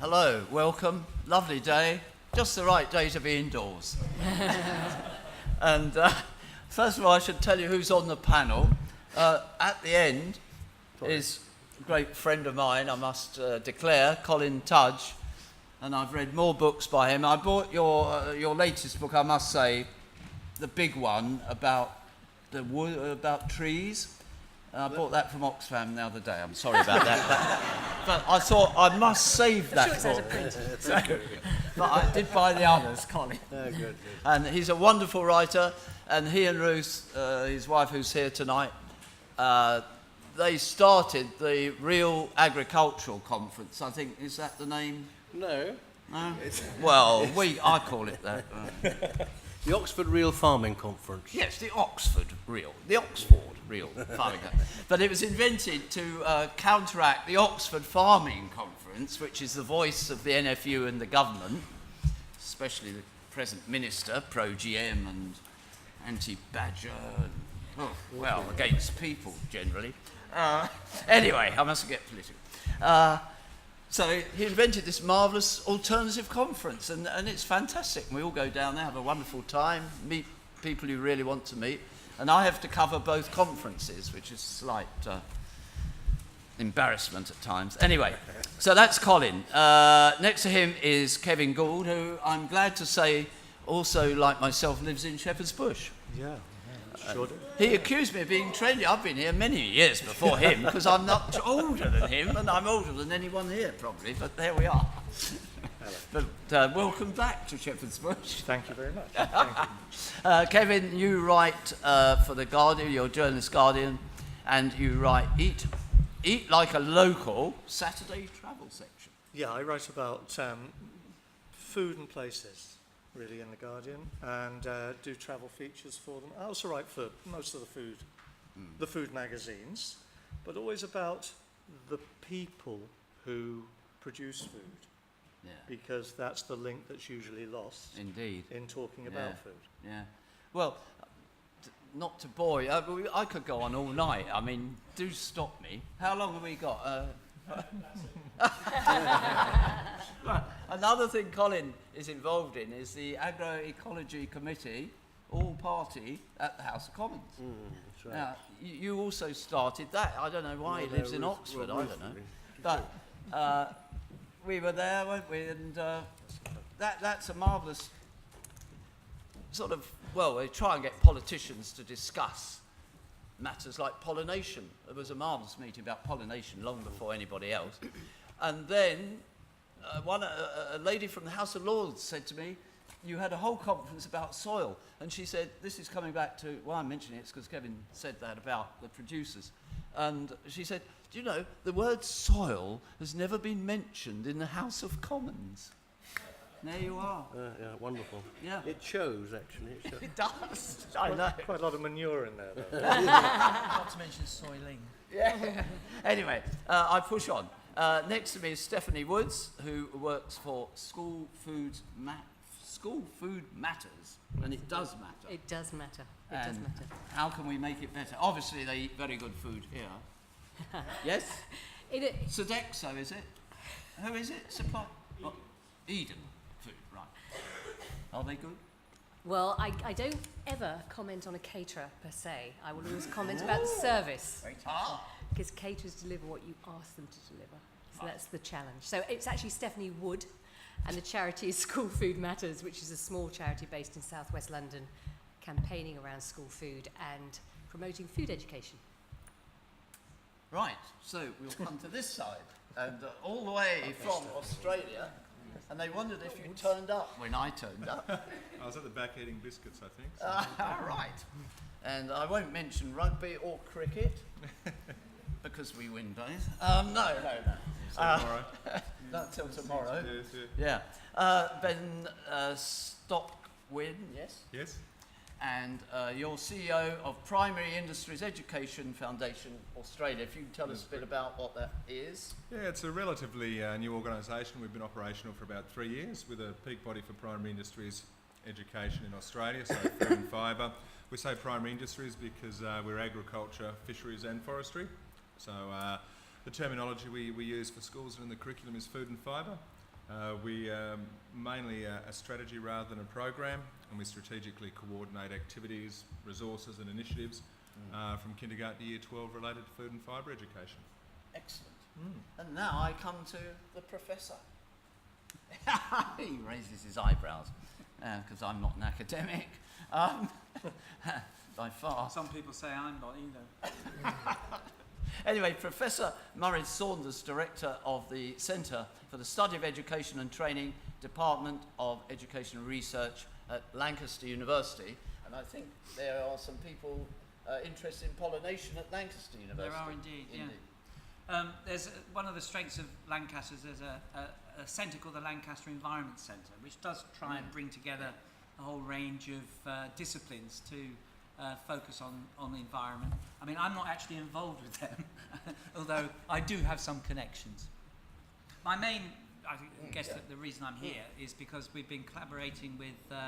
Hello, welcome. Lovely day. Just the right day to be indoors. And first of all, I should tell you who's on the panel. At the end is a great friend of mine, I must declare, Colin Tudge. And I've read more books by him. I bought your latest book, I must say, the big one about about trees. I bought that from Oxfam the other day. I'm sorry about that. But I thought I must save that book. But I did buy the others, Colin. Oh, good. And he's a wonderful writer. And he and Ruth, his wife who's here tonight, they started the Real Agricultural Conference. I think, is that the name? No. No? Well, I call it that. The Oxford Real Farming Conference. Yes, the Oxford Real Farming Conference. But it was invented to counteract the Oxford Farming Conference, which is the voice of the NFU and the government, especially the present minister, pro-GM and anti-badger, and, against people generally. Anyway, I mustn't get political. So he invented this marvellous alternative conference, and it's fantastic. We all go down there, have a wonderful time, meet people you really want to meet, and I have to cover both conferences, which is a slight embarrassment at times. Anyway, so that's Colin. Next to him is Kevin Gould, who I'm glad to say also, like myself, lives in Shepherd's Bush. Yeah. Sure do. He accused me of being trendy. I've been here many years before him because I'm much older than him, and I'm older than anyone here probably, but there we are. But welcome back to Shepherd's Bush. Thank you very much. Thank you. Kevin, you write for The Guardian, you're a journalist Guardian, and you write Eat Like a Local Saturday travel section. Yeah, I write about food and places, really, in The Guardian, and do travel features for them. I also write for most of the food magazines, but always about the people who produce food, because that's the link that's usually lost. Indeed. In talking about food. Yeah. Well, not to bore you, I could go on all night. I mean, do stop me. How long have we got? Another thing Colin is involved in is the Agroecology Committee, all party at the House of Commons. That's right. Now, you also started that. I don't know why he lives in Oxford, I don't know. But we were there, weren't we? And that's a marvellous sort of, we try and get politicians to discuss matters like pollination. There was a marvellous meeting about pollination long before anybody else. And then a lady from the House of Lords said to me, you had a whole conference about soil. And she said, this is coming back to, I'm mentioning it because Kevin said that about the producers. And she said, do you know, the word soil has never been mentioned in the House of Commons. There you are. Yeah, wonderful. Yeah. It shows, actually. It shows. It does. I know. Quite a lot of manure in there, though. Not to mention soiling. Yeah. Anyway, I push on. Next to me is Stephanie Woods, who works for School Food Matters, and it does matter. It does matter. It does And matter. how can we make it better? Obviously, they eat very good food here. Yes? Sodexo, is it? Who is it? Supply? Eden Food, right. Are they good? Well, I don't ever comment on a caterer per se. I will always comment about the service, because caterers deliver what you ask them to deliver. So that's the challenge. So it's actually Stephanie Wood, and the charity is School Food Matters, which is a small charity based in southwest London, campaigning around school food and promoting food education. Right, so we'll come to this side, and all the way from Australia, and they wondered if you turned up when I turned up. I was at the back eating biscuits, I think. So. Right. And I won't mention rugby or cricket, because we win both. No. Tomorrow. Not till tomorrow. Yes, Yeah. Ben Stockwin, yes? Yes. And you're CEO of Primary Industries Education Foundation Australia. If you can tell us a bit about what that is. Yeah, it's a relatively new organisation. We've been operational for about 3 years with a peak body for primary industries education in Australia, so food and fibre. We say primary industries because we're agriculture, fisheries and forestry. So the terminology we use for schools and in the curriculum is food and fibre. We mainly a strategy rather than a program, and we strategically coordinate activities, resources and initiatives from kindergarten to year 12 related to food and fibre education. Excellent. And now I come to the professor. He raises his eyebrows because I'm not an academic. By far. Some people say I'm not either. Anyway, Professor Murray Saunders, Director of the Centre for the Study of Education and Training, Department of Education and Research at Lancaster University. And I think there are some people interested in pollination at Lancaster University. There are indeed, yeah. There's one of the strengths of Lancaster is there's a centre called the Lancaster Environment Centre, which does try and bring together a whole range of disciplines to focus on the environment. I mean, I'm not actually involved with them, although I do have some connections. My main, I guess that the reason I'm here is because we've been collaborating with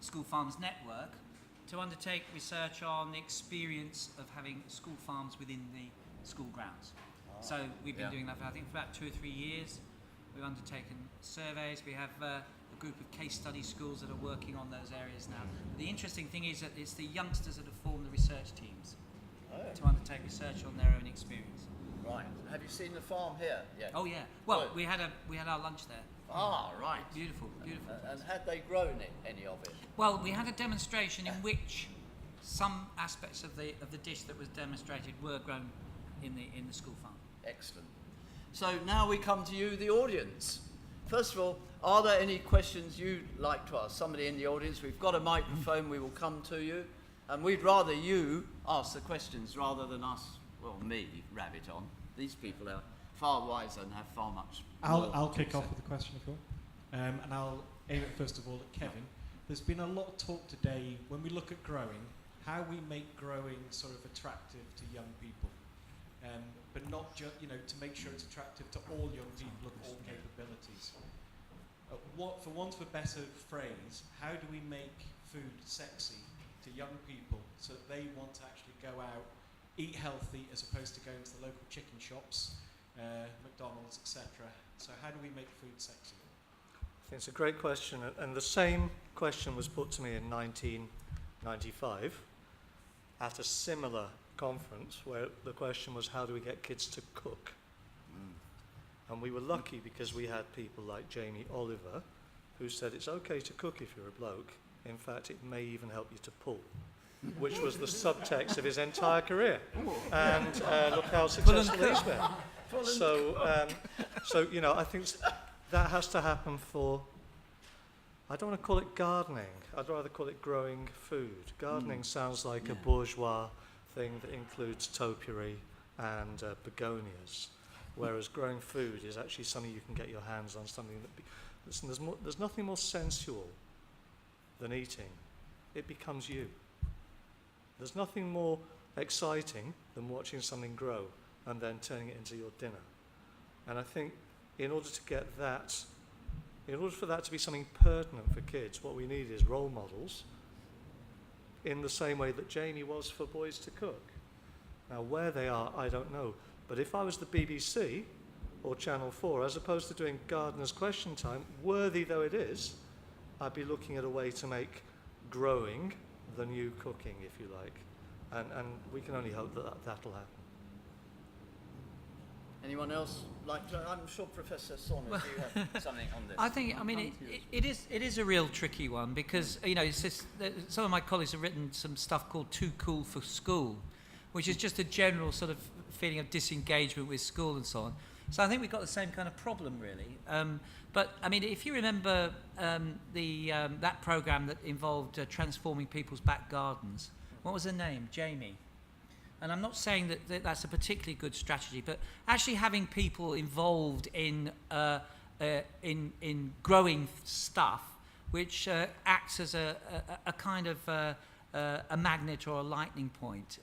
School Farms Network to undertake research on the experience of having school farms within the school grounds. So we've been doing that for, I think, for about 2 or 3 years. We've undertaken surveys. We have a group of case study schools that are working on those areas now. The interesting thing is that it's the youngsters that have formed the research teams to undertake research on their own experience. Right. Have you seen the farm here yet? Oh yeah. Well, Good. we had our lunch there. Ah, right. Beautiful, beautiful. And had they grown any of it? Well, we had a demonstration in which some aspects of the dish that was demonstrated were grown in the school farm. Excellent. So now we come to you, the audience. First of all, are there any questions you'd like to ask? Somebody in the audience, we've got a microphone, we will come to you. And we'd rather you ask the questions rather than us, well, me, rabbit on. These people are far wiser and have far much more I'll to kick say. off with a question if you want. And I'll aim it first of all at Kevin. There's been a lot of talk today, when we look at growing, how we make growing sort of attractive to young people. But not just, to make sure it's attractive to all young people of all capabilities. For want of a better phrase, how do we make food sexy to young people so that they want to actually go out, eat healthy as opposed to going to the local chicken shops, McDonald's, etc. So how do we make food sexy? I think it's a great question, and the same question was put to me in 1995 at a similar conference where the question was, how do we get kids to cook? And we were lucky because we had people like Jamie Oliver who said it's okay to cook if you're a bloke. In fact, it may even help you to pull, which was the subtext of his entire career. And look how successful he's been. So, I think that has to happen for, I don't want to call it gardening. I'd rather call it growing food. Gardening sounds like a bourgeois thing that includes topiary and begonias, whereas growing food is actually something you can get your hands on, something that listen, there's nothing more sensual than eating. It becomes you. There's nothing more exciting than watching something grow and then turning it into your dinner. And I think in order for that to be something pertinent for kids, what we need is role models in the same way that Jamie was for boys to cook. Now, where they are, I don't know. But if I was the BBC or Channel 4, as opposed to doing Gardener's Question Time, worthy though it is, I'd be looking at a way to make growing the new cooking, if you like. And we can only hope that that'll happen. Anyone else like to? I'm sure Professor Saunders, you have something on this. I think, it is a real tricky one because, it's just, some of my colleagues have written some stuff called Too Cool for School, which is just a general sort of feeling of disengagement with school and so on. So I think we've got the same kind of problem, really. But, if you remember that programme that involved transforming people's back gardens, what was her name? Jamie. And I'm not saying that that's a particularly good strategy, but actually having people involved in growing stuff, which acts as a kind of a magnet or a lightning point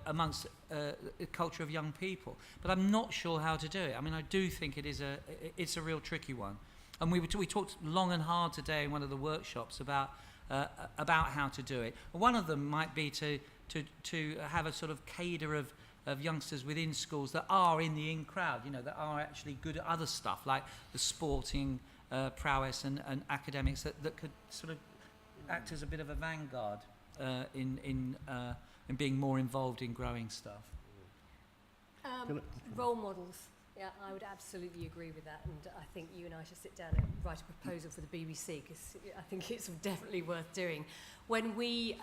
amongst the culture of young people. But I'm not sure how to do it. I do think it's a real tricky one. And we talked long and hard today in one of the workshops about how to do it. One of them might be to have a sort of cadre of of youngsters within schools that are in the in crowd, that are actually good at other stuff like the sporting prowess and academics that could sort of act as a bit of a vanguard in being more involved in growing stuff. Role models. Yeah, I would absolutely agree with that, and I think you and I should sit down and write a proposal for the BBC, because I think it's definitely worth doing. When we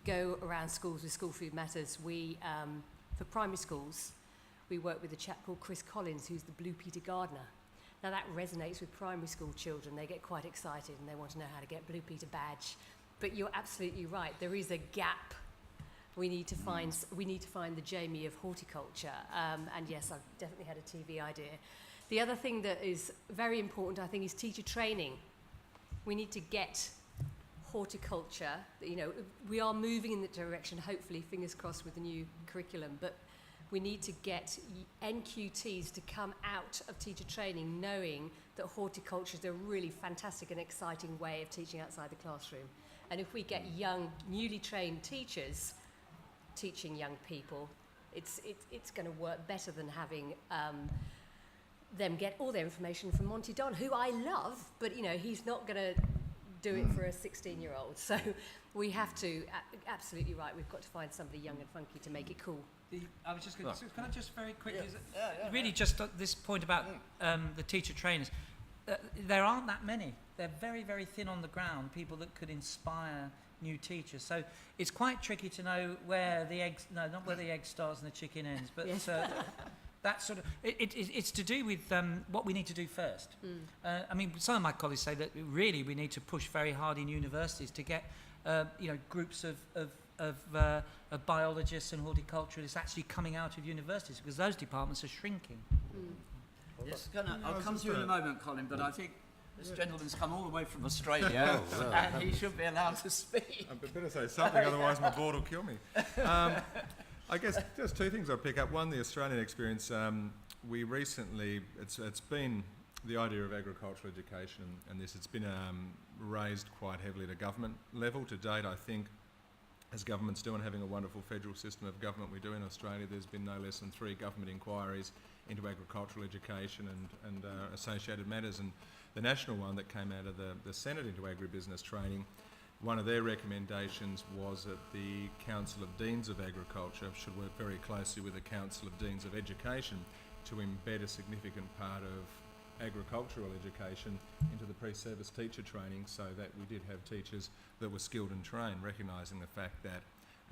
go around schools with School Food Matters, we, for primary schools, we work with a chap called Chris Collins, who's the Blue Peter Gardener. Now that resonates with primary school children. They get quite excited and they want to know how to get Blue Peter badge. But you're absolutely right. There is a gap. We need to find the Jamie of horticulture. And yes, I've definitely had a TV idea. The other thing that is very important, I think, is teacher training. We need to get horticulture. We are moving in that direction, hopefully, fingers crossed, with the new curriculum. But we need to get NQTs to come out of teacher training knowing that horticulture is a really fantastic and exciting way of teaching outside the classroom. And if we get young, newly trained teachers teaching young people, it's going to work better than having them get all their information from Monty Don, who I love, but he's not going to do it for a 16-year-old. So we have to, absolutely right, we've got to find somebody young and funky to make it cool. I was just going to, can I just very quickly, really just at this point about the teacher trainers, there aren't that many. They're very, very thin on the ground, people that could inspire new teachers. So it's quite tricky to know where the eggs, no, not where the egg starts and the chicken ends, but Yes. that sort of, it's to do with what we need to do first. I mean, some of my colleagues say that really we need to push very hard in universities to get, groups of biologists and horticulturalists actually coming out of universities, because those departments are shrinking. Yes, I'll come to you in a moment, Colin, but I think this gentleman's come all the way from Australia and he should be allowed to speak. I better say something, otherwise my board will kill me. I guess just two things I'll pick up. One, the Australian experience. We recently, it's been the idea of agricultural education and this, it's been raised quite heavily at a government level. To date, I think, as governments do, and having a wonderful federal system of government we do in Australia, there's been no less than 3 government inquiries into agricultural education and associated matters. And the national one that came out of the Senate into agribusiness training, one of their recommendations was that the Council of Deans of Agriculture should work very closely with the Council of Deans of Education to embed a significant part of agricultural education into the pre-service teacher training, so that we did have teachers that were skilled and trained, recognising the fact that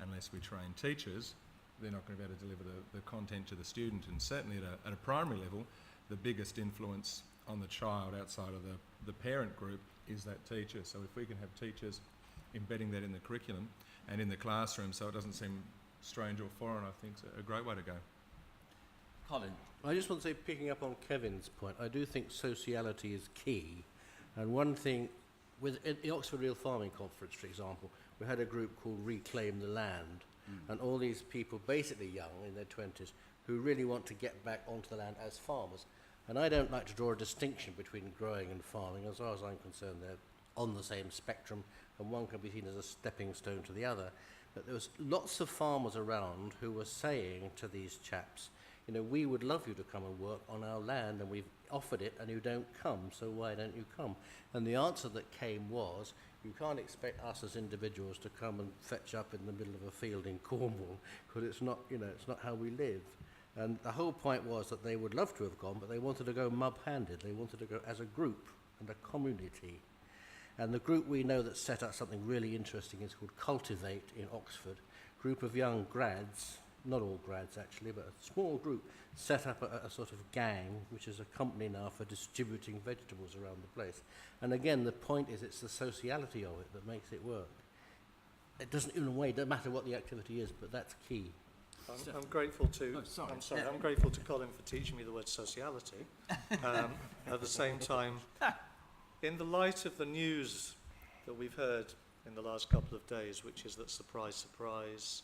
unless we train teachers, they're not going to be able to deliver the content to the student. And certainly at a primary level, the biggest influence on the child outside of the parent group is that teacher. So if we can have teachers embedding that in the curriculum and in the classroom so it doesn't seem strange or foreign, I think it's a great way to go. Colin. I just want to say, picking up on Kevin's point, I do think sociality is key. And one thing, with the Oxford Real Farming Conference, for example, we had a group called Reclaim the Land, and all these people, basically young, in their 20s, who really want to get back onto the land as farmers. And I don't like to draw a distinction between growing and farming. As far as I'm concerned, they're on the same spectrum, and one can be seen as a stepping stone to the other. But there was lots of farmers around who were saying to these chaps, we would love you to come and work on our land, and we've offered it, and you don't come, so why don't you come? And the answer that came was, you can't expect us as individuals to come and fetch up in the middle of a field in Cornwall, because it's not how we live. And the whole point was that they would love to have gone, but they wanted to go mub-handed. They wanted to go as a group and a community. And the group we know that set up something really interesting is called Cultivate in Oxford. Group of young grads, not all grads actually, but a small group, set up a sort of gang, which is a company now for distributing vegetables around the place. And again, the point is it's the sociality of it that makes it work. It doesn't, in a way, it doesn't matter what the activity is, but that's key. I'm grateful to. I'm grateful to Colin for teaching me the word sociality. At the same time, in the light of the news that we've heard in the last couple of days, which is that, surprise, surprise,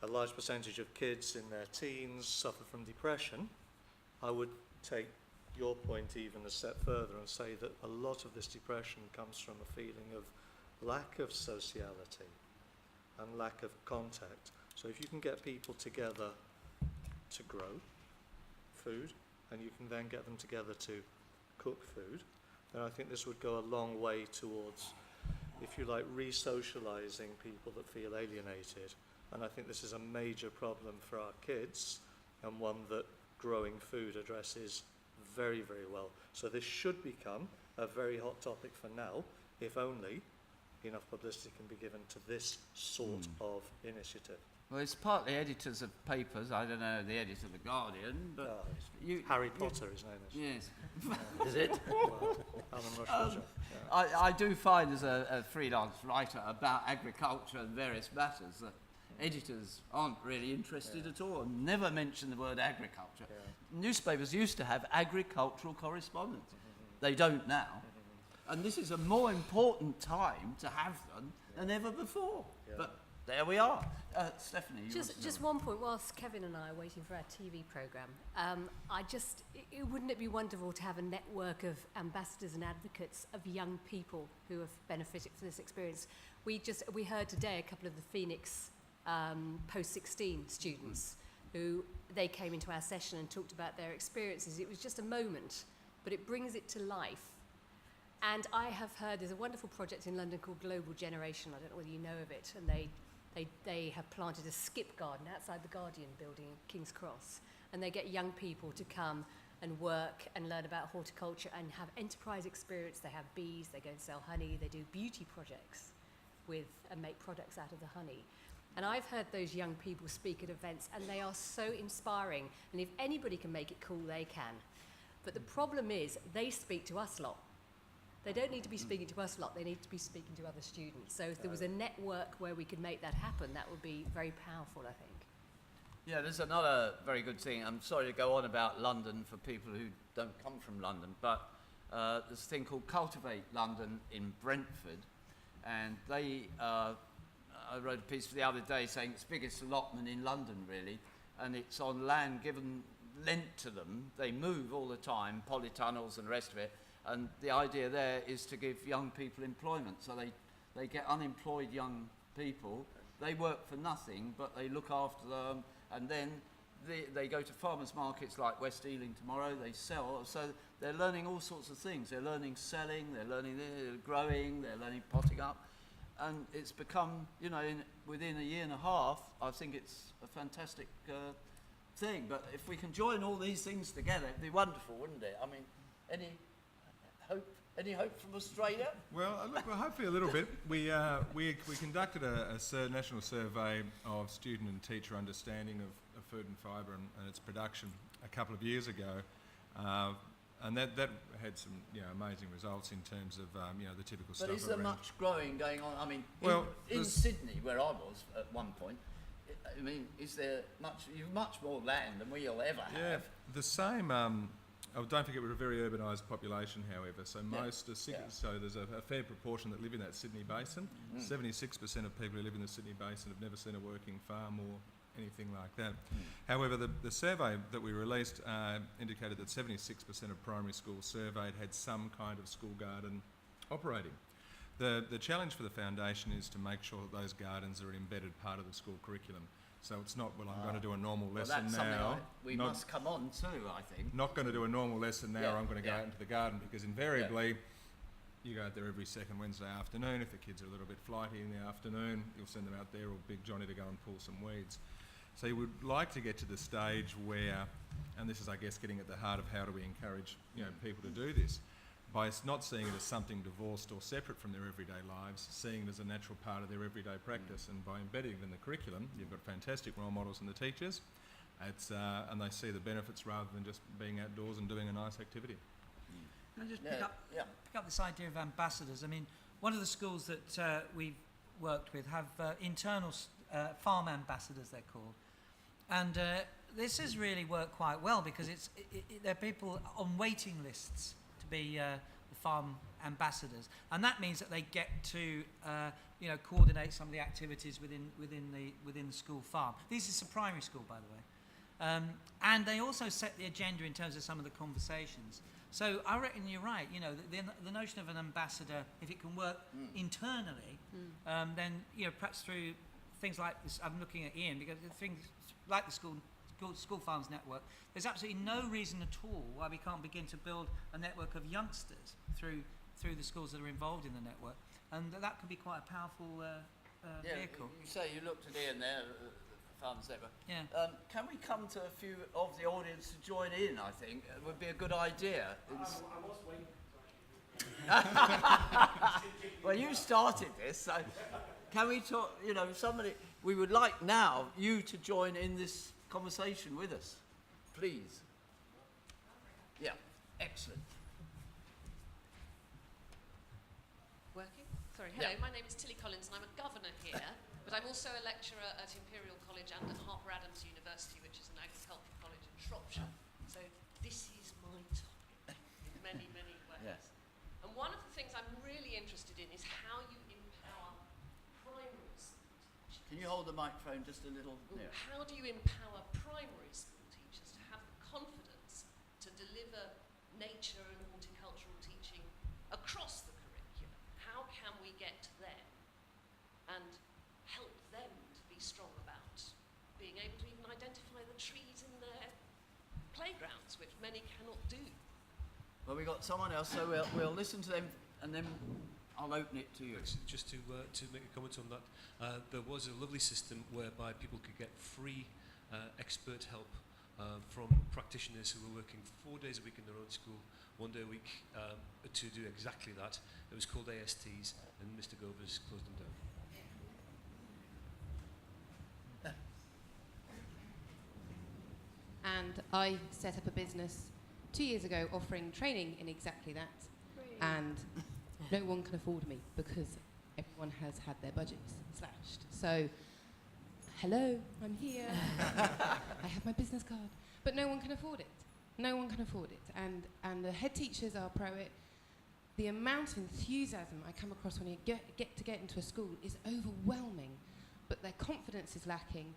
a large percentage of kids in their teens suffer from depression, I would take your point even a step further and say that a lot of this depression comes from a feeling of lack of sociality and lack of contact. So if you can get people together to grow food, and you can then get them together to cook food, then I think this would go a long way towards, if you like, re-socialising people that feel alienated. And I think this is a major problem for our kids, and one that growing food addresses very, very well. So this should become a very hot topic for now, if only enough publicity can be given to this sort of initiative. Well, it's partly editors of papers. I don't know the editor of The Guardian, but Harry Potter, his name is. yes. Is it? Well, Alan Rush Roger. I do find as a freelance writer about agriculture and various matters that editors aren't really interested at all and never mention the word agriculture. Newspapers used to have agricultural correspondents. They don't now. And this is a more important time to have them than ever before. But there we are. Stephanie, you Just one point, whilst Kevin and I are waiting for our TV programme, wouldn't it be wonderful to have a network of ambassadors and advocates of young people who have benefited from this experience? We heard today a couple of the Phoenix post-16 students who they came into our session and talked about their experiences. It was just a moment, but it brings it to life. And I have heard there's a wonderful project in London called Global Generation. I don't know whether you know of it. And they have planted a skip garden outside the Guardian building in King's Cross. And they get young people to come and work and learn about horticulture and have enterprise experience. They have bees, they go and sell honey, they do beauty projects and make products out of the honey. And I've heard those young people speak at events, and they are so inspiring. And if anybody can make it cool, they can. But the problem is, they speak to us lot. They don't need to be speaking to us lot, they need to be speaking to other students. So if there was a network where we could make that happen, that would be very powerful, I think. Yeah, there's another very good thing. I'm sorry to go on about London for people who don't come from London, but there's a thing called Cultivate London in Brentford, and they, I wrote a piece for the other day saying it's the biggest allotment in London, really, and it's on land lent to them. They move all the time, polytunnels and the rest of it, and the idea there is to give young people employment. So they get unemployed young people, they work for nothing, but they look after them, and then they go to farmers markets like West Ealing tomorrow, they sell, so they're learning all sorts of things. They're learning selling, they're learning growing, they're learning potting up, and it's become, within a year and a half, I think it's a fantastic thing. But if we can join all these things together, it'd be wonderful, wouldn't it? I mean, any hope from Australia? Well, look, hopefully a little bit. We conducted a national survey of student and teacher understanding of food and fibre and its production a couple of years ago, and that had some amazing results in terms of the typical stuff. But is there around. much growing going on? I mean, Well, in Sydney, where I was at one point, I mean, is there much more land than we'll ever have? Yeah, the same. Don't forget we're a very urbanised population, however. So so there's a fair proportion that live in that Sydney basin. 76% of people who live in the Sydney basin have never seen a working farm or anything like that. However, the survey that we released indicated that 76% of primary schools surveyed had some kind of school garden operating. The challenge for the foundation is to make sure that those gardens are an embedded part of the school curriculum. So it's not, I'm going to do a normal lesson that's now. We must come on to, I think. Not going to do a normal lesson now, I'm going to go out into the garden, because invariably you go out there every second Wednesday afternoon. If the kids are a little bit flighty in the afternoon, you'll send them out there, or Big Johnny to go and pull some weeds. So you would like to get to the stage where, and this is, I guess, getting at the heart of how do we encourage people to do this, by not seeing it as something divorced or separate from their everyday lives, seeing it as a natural part of their everyday practice, and by embedding it in the curriculum, you've got fantastic role models in the teachers, and they see the benefits rather than just being outdoors and doing a nice activity. Can I just pick up this idea of ambassadors? I mean, one of the schools that we've worked with have internal farm ambassadors, they're called, and this has really worked quite well, because there are people on waiting lists to be the farm ambassadors, and that means that they get to coordinate some of the activities within the school farm. This is a primary school, by the way, and they also set the agenda in terms of some of the conversations. So I reckon you're right. The notion of an ambassador, if it can work internally, then perhaps through things like this. I'm looking at Ian, because things like the school School Farms network, there's absolutely no reason at all why we can't begin to build a network of youngsters through the schools that are involved in the network, and that could be quite a powerful vehicle. You say you looked at Ian there, Farms Network. Yeah. Can we come to a few of the audience to join in? I think it would be a good idea. I was waiting. Well, you started this, so can we talk? You know, somebody. We would like now you to join in this conversation with us, please. Yeah, excellent. Working? Sorry, hello, Yeah. my name is Tilly Collins and I'm a governor here, but I'm also a lecturer at Imperial College and at Harper Adams University, which is an agricultural college in Shropshire. So this is my topic in many, many ways. Yes. And one of the things I'm really interested in is how you empower primary school teachers. Can you hold the microphone just a little nearer? How do you empower primary school teachers to have the confidence to deliver nature and horticultural teaching across the curriculum? How can we get to them and help them to be strong about being able to even identify the trees in their playgrounds, which many cannot do? Well, we got someone else, so we'll listen to them, and then I'll open it to you. Just to make a comment on that, there was a lovely system whereby people could get free expert help from practitioners who were working 4 days a week in their own school, 1 day a week to do exactly that. It was called ASTs, and Mr. Govers closed them down. And I set up a business 2 years ago offering training in exactly that. And no one can afford me because everyone has had their budgets slashed. So, hello, I'm here. I have my business card. But no one can afford it. No one can afford it. And the head teachers are pro it. The amount of enthusiasm I come across when you get into a school is overwhelming. But their confidence is lacking.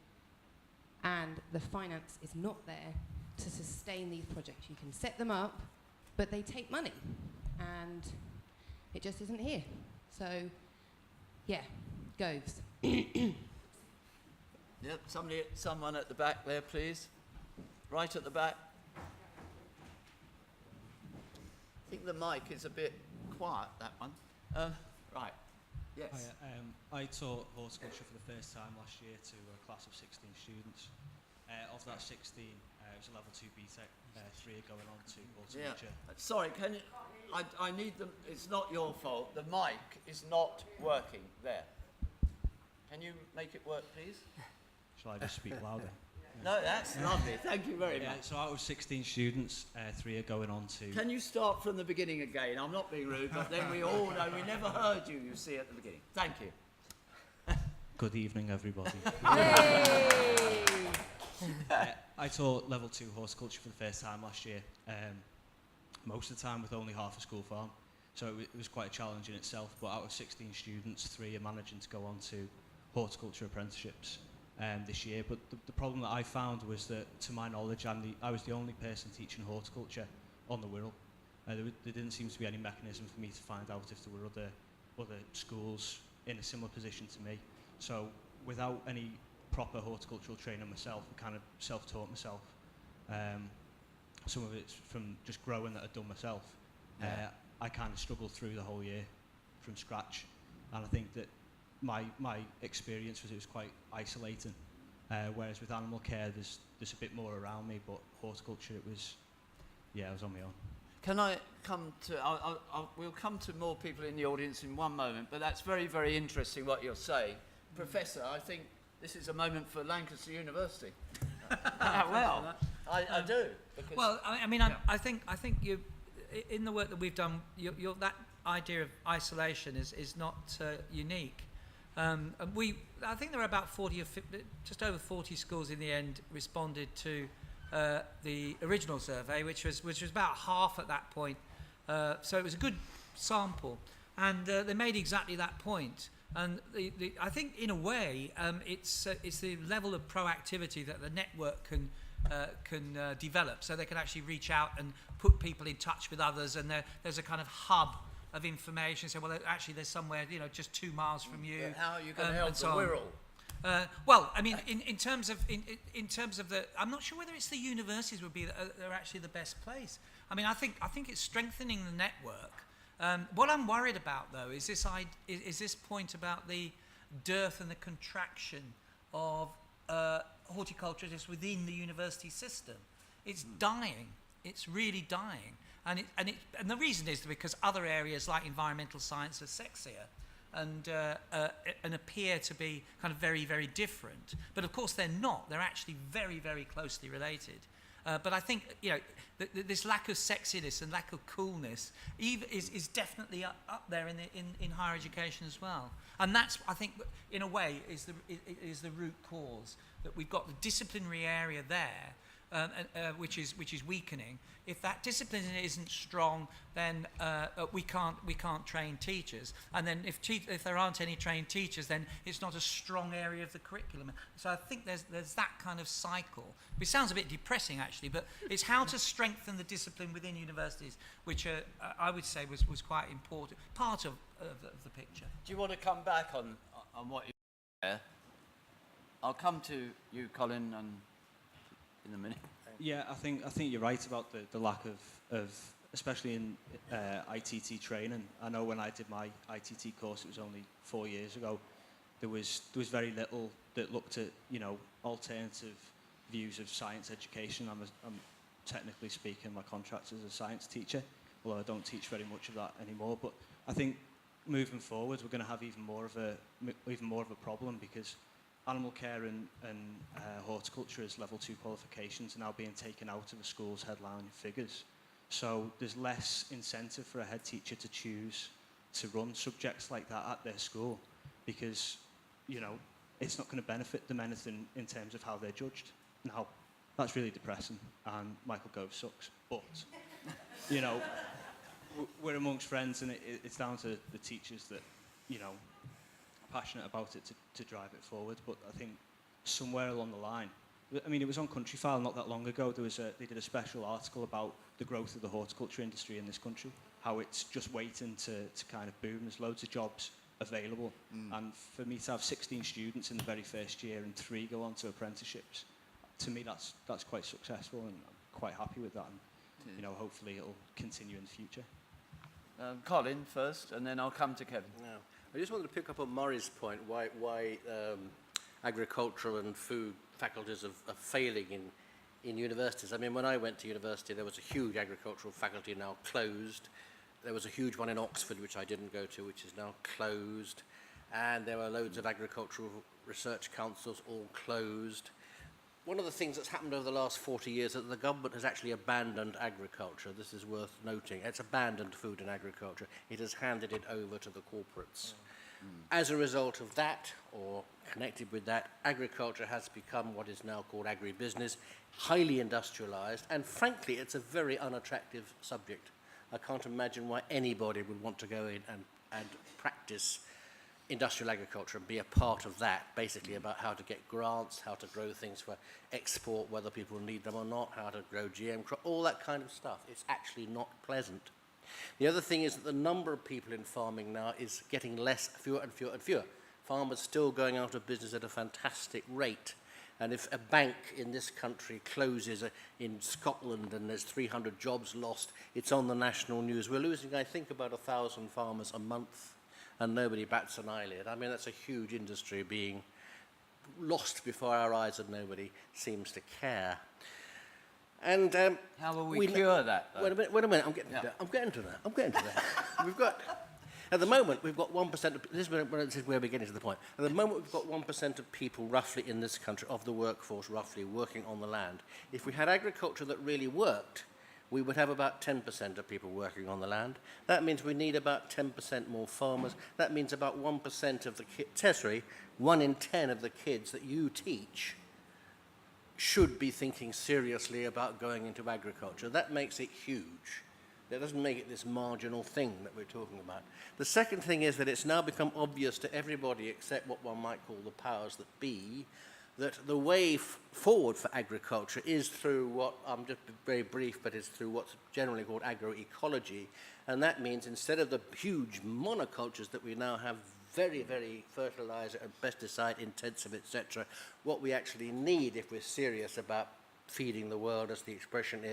And the finance is not there to sustain these projects. You can set them up, but they take money, and it just isn't here. So, yeah, Goves. Yep, someone at the back there, please. Right at the back. I think the mic is a bit quiet, that one. Right, yes. Hi, I taught horticulture for the first time last year to a class of 16 students. Of that 16, it was a level 2 BTEC, 3 are going on to horticulture. Yeah. Sorry, can you, I need them, it's not your fault, the mic is not working there. Can you make it work, please? Shall I just speak louder? No, that's lovely, thank you very much. So out of 16 students, 3 are going on to... Can you start from the beginning again? I'm not being rude, but then we all know we never heard you see, at the beginning. Thank you. Good evening, everybody. Hey! I taught level 2 horticulture for the first time last year, most of the time with only half a school farm, so it was quite a challenge in itself, but out of 16 students, 3 are managing to go on to horticulture apprenticeships this year. But the problem that I found was that, to my knowledge, I was the only person teaching horticulture on the Wirral. There didn't seem to be any mechanism for me to find out if there were other schools in a similar position to me. So without any proper horticultural training myself, I kind of self-taught myself. Some of it's from just growing that I'd done myself. Yeah. I kind of struggled through the whole year from scratch, and I think that my experience was it was quite isolating. Whereas with animal care, there's a bit more around me, but horticulture, I was on my own. Can I come to, we'll come to more people in the audience in one moment, but that's very, very interesting what you're saying. Professor, I think this is a moment for Lancaster University. Well, I do. Well, I mean, I think you, in the work that we've done, that idea of isolation is not unique. And I think there were about 40 or 50, just over 40 schools in the end responded to the original survey, which was about half at that point. So it was a good sample, and they made exactly that point. And I think, in a way, it's the level of proactivity that the network can develop, so they can actually reach out and put people in touch with others, and there's a kind of hub of information. So, well, actually, there's somewhere, just 2 miles from you. But how are you going to help the Wirral? Well, I mean, in terms of the, I'm not sure whether it's the universities would be are actually the best place. I mean, I think it's strengthening the network. What I'm worried about, though, is this point about the dearth and the contraction of horticulturists within the university system. It's dying. It's really dying, and the reason is because other areas like environmental science are sexier. And appear to be kind of very, very different. But of course they're not. They're actually very, very closely related. But I think, this lack of sexiness and lack of coolness is definitely up there in higher education as well. And that's, I think, in a way, is the root cause, that we've got the disciplinary area there, which is weakening. If that discipline isn't strong, then we can't train teachers. And then if there aren't any trained teachers, then it's not a strong area of the curriculum. So I think there's that kind of cycle. It sounds a bit depressing, actually, but it's how to strengthen the discipline within universities, which I would say was quite important, part of the picture. Do you want to come back on what you said? I'll come to you, Colin, in a minute. Yeah, I think you're right about the lack of especially in ITT training. I know when I did my ITT course, it was only 4 years ago. There was very little that looked at alternative views of science education. I'm technically speaking, my contract as a science teacher, although I don't teach very much of that anymore. But I think moving forward, we're going to have even more of a problem, because animal care and horticulture as level 2 qualifications are now being taken out of the school's headline figures. So there's less incentive for a head teacher to choose to run subjects like that at their school, because it's not going to benefit them anything in terms of how they're judged. Now, that's really depressing, and Michael Gove sucks. But we're amongst friends, and it's down to the teachers that passionate about it to drive it forward. But I think somewhere along the line, I mean, it was on Countryfile not that long ago. They did a special article about the growth of the horticulture industry in this country, how it's just waiting to kind of boom. There's loads of jobs available, and for me to have 16 students in the very first year and 3 go on to apprenticeships, to me that's quite successful, and I'm quite happy with that. And hopefully it'll continue in the future. Colin first, and then I'll come to Kevin. No. I just wanted to pick up on Murray's point, why agricultural and food faculties are failing in universities. I mean, when I went to university, there was a huge agricultural faculty, now closed. There was a huge one in Oxford, which I didn't go to, which is now closed. And there were loads of agricultural research councils, all closed. One of the things that's happened over the last 40 years is that the government has actually abandoned agriculture. This is worth noting. It's abandoned food and agriculture. It has handed it over to the corporates. As a result of that, or connected with that, agriculture has become what is now called agribusiness, highly industrialized, and frankly, it's a very unattractive subject. I can't imagine why anybody would want to go in and practice industrial agriculture and be a part of that, basically about how to get grants, how to grow things for export, whether people need them or not, how to grow GM crops, all that kind of stuff. It's actually not pleasant. The other thing is that the number of people in farming now is getting fewer and fewer and fewer. Farmers still going out of business at a fantastic rate. And if a bank in this country closes in Scotland and there's 300 jobs lost, it's on the national news. We're losing, I think, about 1,000 farmers a month, and nobody bats an eyelid. I mean, that's a huge industry being lost before our eyes, and nobody seems to care. And how will we cure that, though? Wait a minute. I'm getting to that. We've got, at the moment, we've got 1%. This is where we're getting to the point. At the moment, we've got 1% of people, roughly, in this country, of the workforce, roughly, working on the land. If we had agriculture that really worked, we would have about 10% of people working on the land. That means we need about 10% more farmers. That means about 1% of the kids, 1 in 10 of the kids that you teach should be thinking seriously about going into agriculture. That makes it huge. That doesn't make it this marginal thing that we're talking about. The second thing is that it's now become obvious to everybody except what one might call the powers that be, that the way forward for agriculture is through what, I'm just very brief, but it's through what's generally called agroecology. And that means instead of the huge monocultures that we now have very, very fertilizer and pesticide intensive, etc. What we actually need, if we're serious about feeding the world, as the expression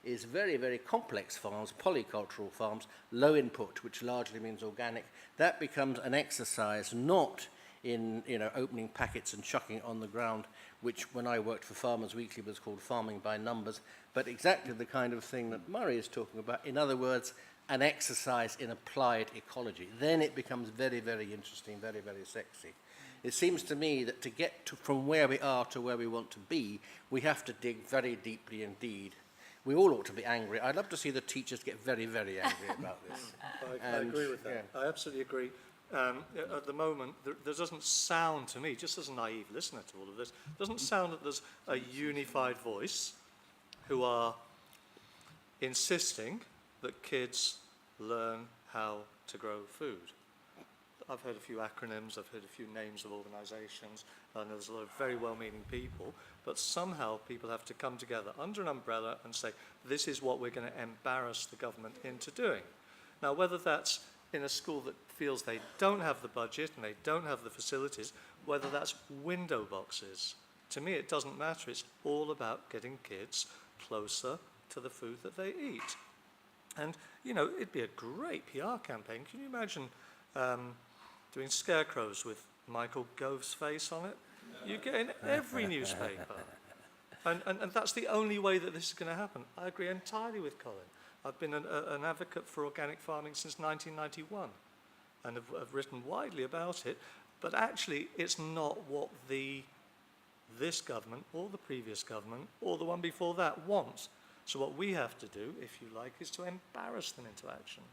is very, very complex farms, polycultural farms, low input, which largely means organic. That becomes an exercise, not in opening packets and chucking it on the ground, which when I worked for Farmers Weekly was called farming by numbers, but exactly the kind of thing that Murray is talking about. In other words, an exercise in applied ecology. Then it becomes very, very interesting, very, very sexy. It seems to me that to get from where we are to where we want to be, we have to dig very deeply indeed. We all ought to be angry. I'd love to see the teachers get very, very angry about this. I agree with that. Yeah. I absolutely agree. At the moment, there doesn't sound to me, just as a naive listener to all of this, doesn't sound that there's a unified voice who are insisting that kids learn how to grow food. I've heard a few acronyms, I've heard a few names of organisations, and there's a lot of very well-meaning people, but somehow people have to come together under an umbrella and say, this is what we're going to embarrass the government into doing. Now, whether that's in a school that feels they don't have the budget and they don't have the facilities, whether that's window boxes, to me it doesn't matter. It's all about getting kids closer to the food that they eat. And, it'd be a great PR campaign. Can you imagine doing scarecrows with Michael Gove's face on it? You get in every newspaper. And that's the only way that this is going to happen. I agree entirely with Colin. I've been an advocate for organic farming since 1991 and have written widely about it, but actually it's not what this government or the previous government or the one before that wants. So what we have to do, if you like, is to embarrass them into action.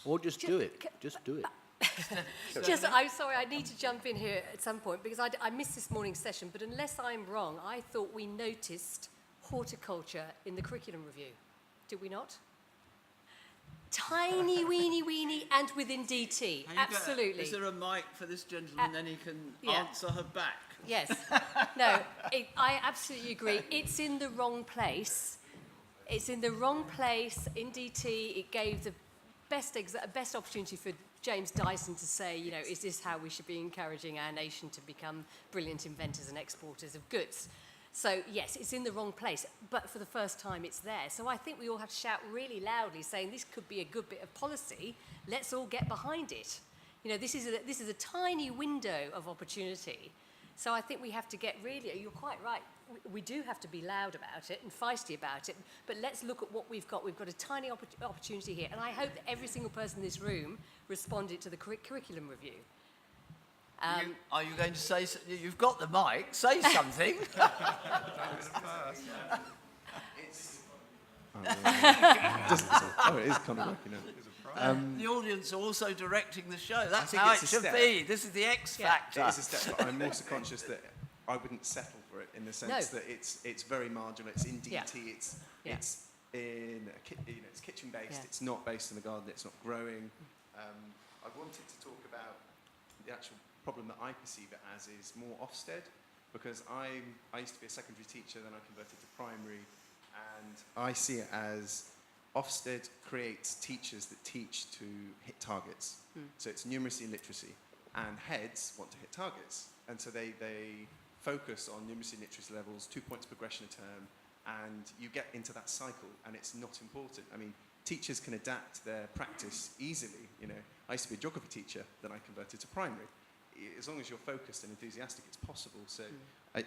Or just do it. Just do it. I'm sorry, I need to jump in here at some point because I missed this morning's session, but unless I'm wrong, I thought we noticed horticulture in the curriculum review. Did we not? Tiny, weeny, and within DT. Absolutely. Is there a mic for this gentleman? Then he can answer her back. Yes. No, I absolutely agree. It's in the wrong place. It's in the wrong place in DT. It gave the best opportunity for James Dyson to say, is this how we should be encouraging our nation to become brilliant inventors and exporters of goods? So, yes, it's in the wrong place, but for the first time it's there. So I think we all have to shout really loudly saying this could be a good bit of policy. Let's all get behind it. This is a tiny window of opportunity. So I think we have to get really, you're quite right, we do have to be loud about it and feisty about it, but let's look at what we've got. We've got a tiny opportunity here, and I hope that every single person in this room responded to the curriculum review. Are you going to say, you've got the mic, say something. It is kind of working out. The audience are also directing the show. That's how it should be. This is the X factor. It's a step, but I'm also conscious that I wouldn't settle for it in the sense that it's very marginal. It's in DT. It's in it's kitchen based. It's not based in the garden. It's not growing. I wanted to talk about the actual problem that I perceive it as is more Ofsted, because I used to be a secondary teacher, then I converted to primary, and I see it as Ofsted creates teachers that teach to hit targets. So it's numeracy and literacy, and heads want to hit targets, and so they focus on numeracy and literacy levels, 2 points progression a term, and you get into that cycle, and it's not important. I mean, teachers can adapt their practice easily. I used to be a geography teacher, then I converted to primary. As long as you're focused and enthusiastic, it's possible. So I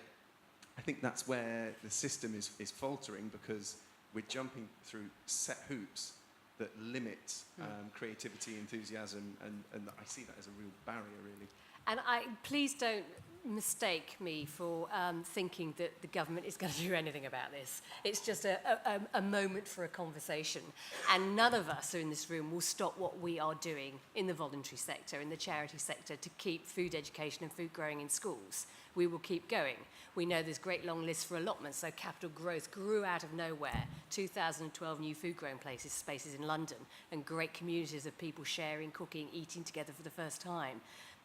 think that's where the system is faltering, because we're jumping through set hoops that limit creativity, enthusiasm, and I see that as a real barrier, really. And please don't mistake me for thinking that the government is going to do anything about this. It's just a moment for a conversation. And none of us in this room will stop what we are doing in the voluntary sector, in the charity sector, to keep food education and food growing in schools. We will keep going. We know there's great long lists for allotments, so capital growth grew out of nowhere. 2012 new food growing spaces in London, and great communities of people sharing, cooking, eating together for the first time.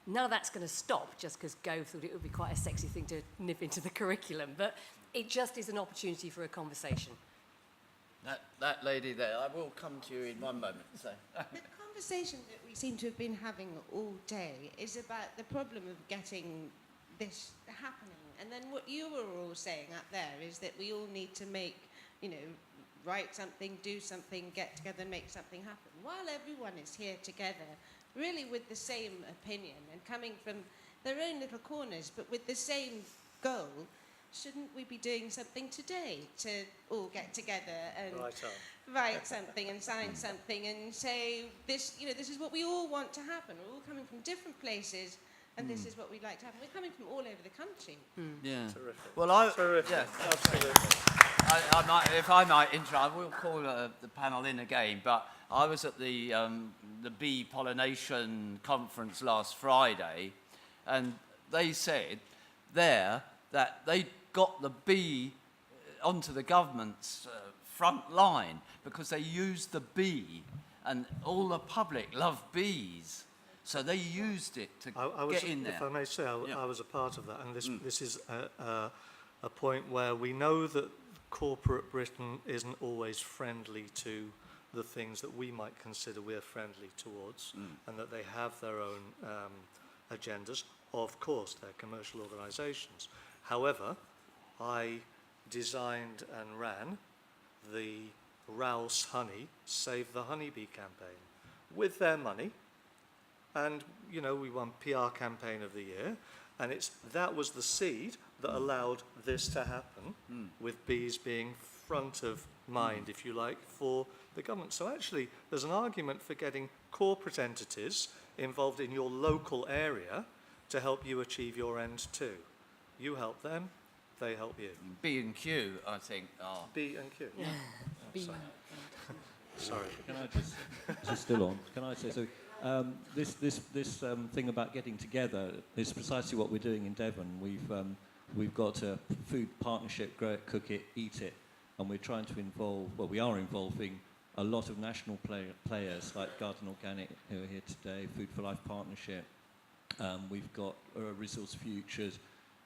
None of that's going to stop just because Gove thought it would be quite a sexy thing to nip into the curriculum, but it just is an opportunity for a conversation. That lady there, I will come to you in one moment. So. The conversation that we seem to have been having all day is about the problem of getting this happening. And then what you were all saying up there is that we all need to make, write something, do something, get together and make something happen. While everyone is here together, really with the same opinion and coming from their own little corners, but with the same goal, shouldn't we be doing something today to all get together and write something and sign something and say, this is what we all want to happen. We're all coming from different places, and this is what we'd like to happen. We're coming from all over the country. Yeah. Terrific. Well, Terrific. Yeah, Absolutely. if I might interrupt, I will call the panel in again, but I was at the bee pollination conference last Friday, and they said there that they got the bee onto the government's front line because they used the bee, and all the public love bees. So they used it to get in there. If I may say, I was a part of that, and this is a point where we know that corporate Britain isn't always friendly to the things that we might consider we're friendly towards, and that they have their own agendas. Of course, they're commercial organisations. However, I designed and ran the Rouse Honey Save the Honeybee campaign with their money. And, we won PR Campaign of the Year, and that was the seed that allowed this to happen, with bees being front of mind, if you like, for the government. So actually, there's an argument for getting corporate entities involved in your local area to help you achieve your end too. You help them, they help you. B&Q, I think, are. B&Q. Yeah. Sorry. Can I just still on? Can I say so? This thing about getting together is precisely what we're doing in Devon. We've got a food partnership, Grow It, Cook It, Eat It, and we're trying to we are involving a lot of national players like Garden Organic, who are here today, Food for Life Partnership. We've got Resource Futures,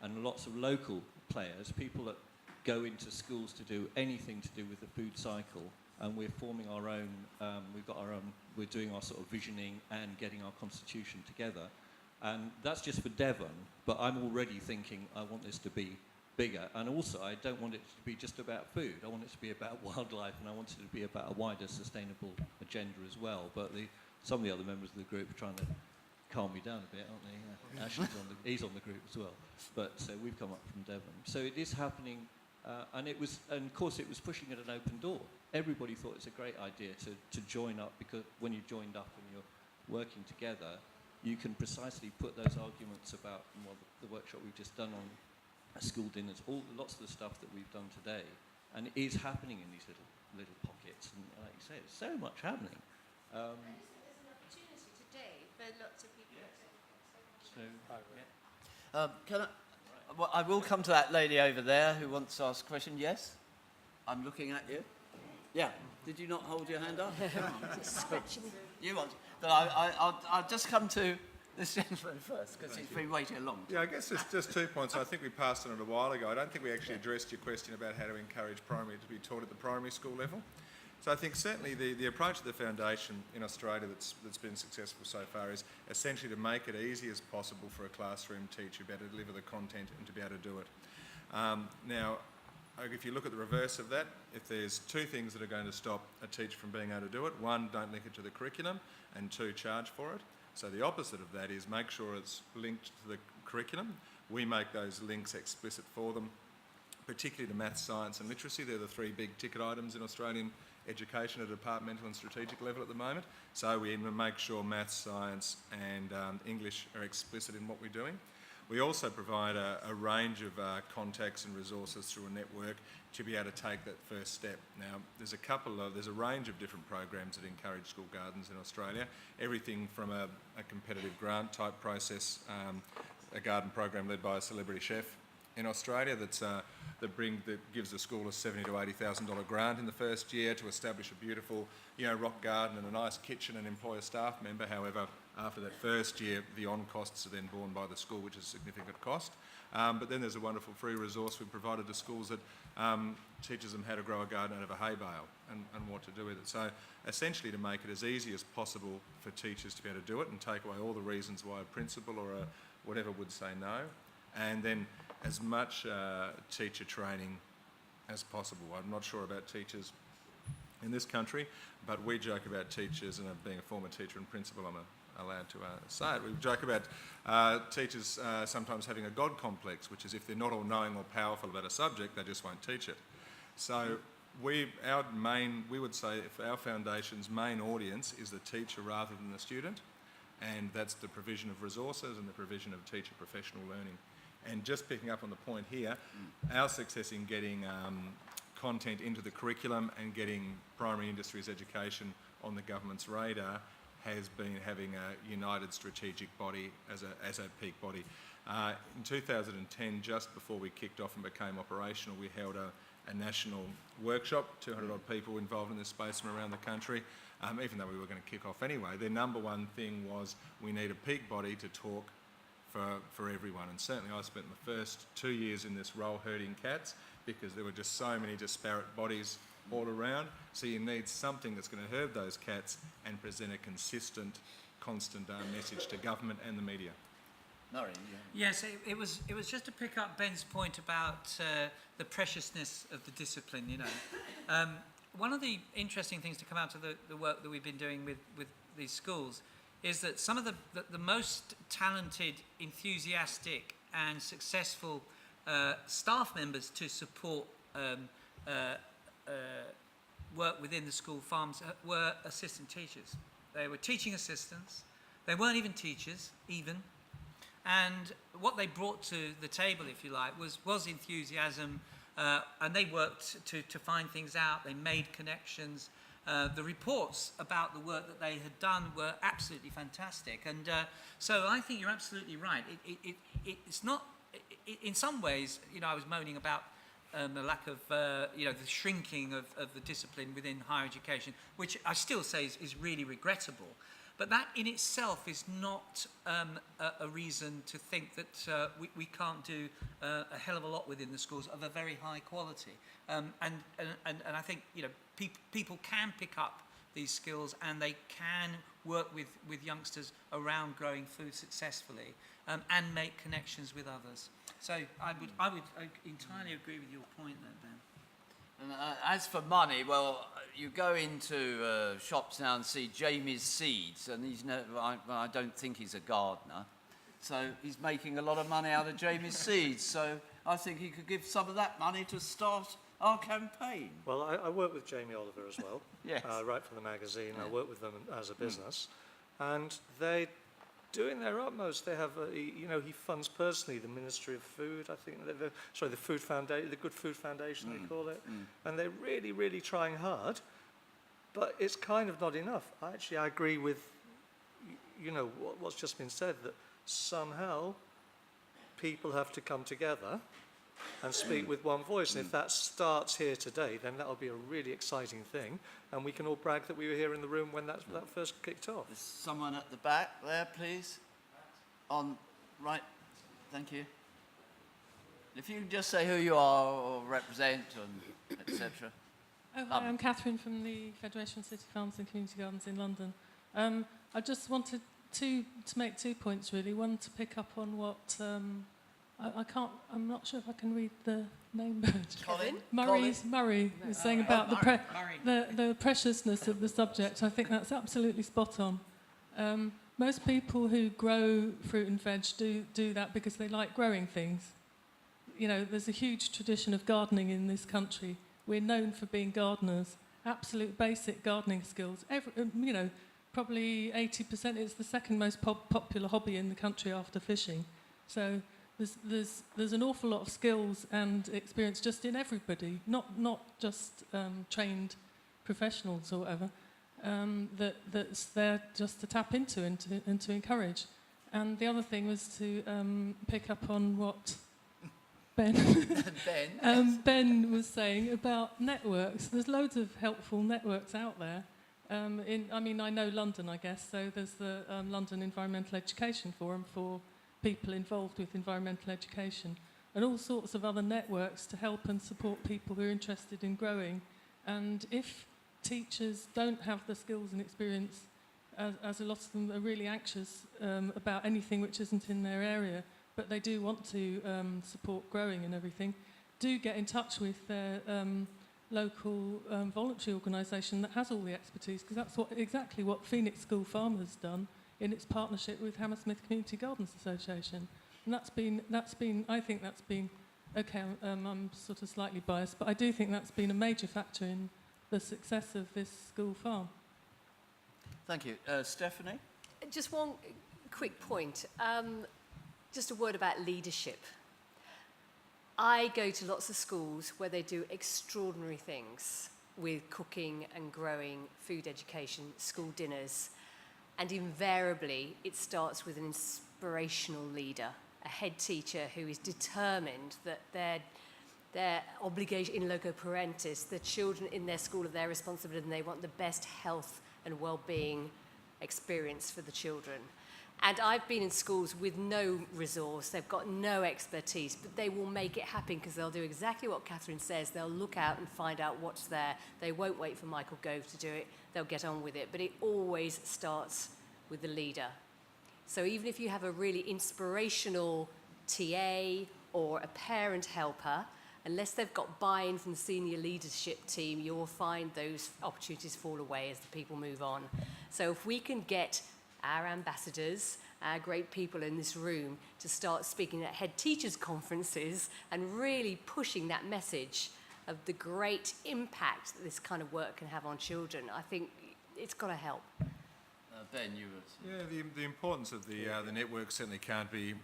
and lots of local players, people that go into schools to do anything to do with the food cycle. And we're forming our own, we're doing our sort of visioning and getting our constitution together. And that's just for Devon, but I'm already thinking I want this to be bigger. And also, I don't want it to be just about food. I want it to be about wildlife, and I want it to be about a wider sustainable agenda as well. But some of the other members of the group are trying to calm me down a bit, aren't they? Yeah. Ashley's he's on the group as well. But so we've come up from Devon. So it is happening, and of course it was pushing at an open door. Everybody thought it's a great idea to join up, because when you joined up and you're working together, you can precisely put those arguments about the workshop we've just done on school dinners, lots of the stuff that we've done today, and it is happening in these little pockets. And like you say, there's so much happening. There's an opportunity today for lots of people. I will come to that lady over there who wants to ask a question. Yes? I'm looking at you. Yeah. Did you not hold your hand up? You want? But I'll just come to this gentleman first, because he's been waiting a long time. Yeah, I guess it's just 2 points. I think we passed on it a while ago. I don't think we actually addressed your question about how to encourage primary to be taught at the primary school level. So I think certainly the approach of the foundation in Australia that's been successful so far is essentially to make it easy as possible for a classroom teacher to be able to deliver the content and to be able to do it. Now, if you look at the reverse of that, if there's 2 things that are going to stop a teacher from being able to do it, 1, don't link it to the curriculum, and 2, charge for it. So the opposite of that is make sure it's linked to the curriculum. We make those links explicit for them, particularly to maths, science and literacy. They're the 3 big ticket items in Australian education at a departmental and strategic level at the moment. So we make sure maths, science and English are explicit in what we're doing. We also provide a range of contacts and resources through a network to be able to take that first step. Now, there's a range of different programs that encourage school gardens in Australia. Everything from a competitive grant type process, a garden program led by a celebrity chef, in Australia that gives the school a $70,000 to $80,000 grant in the first year to establish a beautiful, rock garden and a nice kitchen and employ a staff member. However, after that first year, the on-costs are then borne by the school, which is a significant cost. But then there's a wonderful free resource we've provided to schools that teaches them how to grow a garden out of a hay bale and what to do with it. So essentially to make it as easy as possible for teachers to be able to do it and take away all the reasons why a principal or whatever would say no. And then as much teacher training as possible. I'm not sure about teachers in this country, but we joke about teachers, and being a former teacher and principal, I'm allowed to say it. We joke about teachers sometimes having a God complex, which is if they're not all-knowing or powerful about a subject, they just won't teach it. So we would say if our foundation's main audience is the teacher rather than the student, and that's the provision of resources and the provision of teacher professional learning. And just picking up on the point here, our success in getting content into the curriculum and getting primary industries education on the government's radar has been having a united strategic body as a peak body. In 2010, just before we kicked off and became operational, we held a national workshop, 200 odd people involved in this space from around the country. Even though we were going to kick off anyway, their number one thing was we need a peak body to talk for everyone. And certainly I spent the first 2 years in this role herding cats because there were just so many disparate bodies all around. So you need something that's going to herd those cats and present a consistent, constant message to government and the media. Norrie, Yes, it was just to pick up Ben's point about the preciousness of the discipline, one of the interesting things to come out of the work that we've been doing with these schools is that some of the most talented, enthusiastic and successful staff members to support work within the school farms were assistant teachers. They were teaching assistants. They weren't even teachers, and what they brought to the table, if you like, was enthusiasm, and they worked to find things out. They made connections. The reports about the work that they had done were absolutely fantastic, and so I think you're absolutely right. It's not, in some ways, I was moaning about the lack of, the shrinking of the discipline within higher education, which I still say is really regrettable. But that in itself is not a reason to think that we can't do a hell of a lot within the schools of a very high quality. And I think people can pick up these skills and they can work with youngsters around growing food successfully and make connections with others. So I would entirely agree with your point there, Ben. And as for money, well, you go into shops now and see Jamie's Seeds, and I don't think he's a gardener, so he's making a lot of money out of Jamie's Seeds. So I think he could give some of that money to start our campaign. Well, I work with Jamie Oliver as well. Yes. I write for the magazine. Yeah. I work with them as a business, and they doing their utmost. They have, he funds personally the Ministry of Food, I think, the Food Foundation, the Good Food Foundation, they call it, and they're really, really trying hard, but it's kind of not enough. I agree with, what's just been said, that somehow people have to come together and speak with one voice, and if that starts here today, then that'll be a really exciting thing, and we can all brag that we were here in the room when that first kicked off. There's someone at the back there, please. Right, thank you. If you can just say who you are or represent, and etc. Oh, hi, I'm Catherine from the Federation of City Farms and Community Gardens in London. I just wanted to make 2 points, really. One, to pick up on what... I'm not sure if I can read the name, but Colin? Murray was saying about the preciousness of the subject. I think that's absolutely spot on. Most people who grow fruit and veg do that because they like growing things. There's a huge tradition of gardening in this country. We're known for being gardeners. Absolute basic gardening skills. Probably 80%. It's the second most popular hobby in the country after fishing. So there's an awful lot of skills and experience just in everybody, not just trained professionals or whatever, that's there just to tap into and to encourage. And the other thing was to pick up on what Ben. Ben. Ben was saying about networks. There's loads of helpful networks out there. I know London, I guess, so there's the London Environmental Education Forum for people involved with environmental education, and all sorts of other networks to help and support people who are interested in growing. And if teachers don't have the skills and experience, as a lot of them are really anxious about anything which isn't in their area, but they do want to support growing and everything, do get in touch with their local voluntary organisation that has all the expertise, because that's exactly what Phoenix School Farm has done in its partnership with Hammersmith Community Gardens Association. And I think that's been, okay, I'm sort of slightly biased, but I do think that's been a major factor in the success of this school farm. Thank you. Stephanie? Just one quick point. Just a word about leadership. I go to lots of schools where they do extraordinary things with cooking and growing, food education, school dinners, and invariably it starts with an inspirational leader, a head teacher who is determined that their obligation in loco parentis, the children in their school are their responsibility, and they want the best health and well-being experience for the children. And I've been in schools with no resource, they've got no expertise, but they will make it happen because they'll do exactly what Catherine says. They'll look out and find out what's there. They won't wait for Michael Gove to do it. They'll get on with it. But it always starts with the leader. So even if you have a really inspirational TA or a parent helper, unless they've got buy-in from the senior leadership team, you will find those opportunities fall away as the people move on. So if we can get our ambassadors, our great people in this room, to start speaking at head teachers' conferences and really pushing that message of the great impact that this kind of work can have on children, I think it's got to help. Ben, you were... Yeah, the importance of the network certainly can't be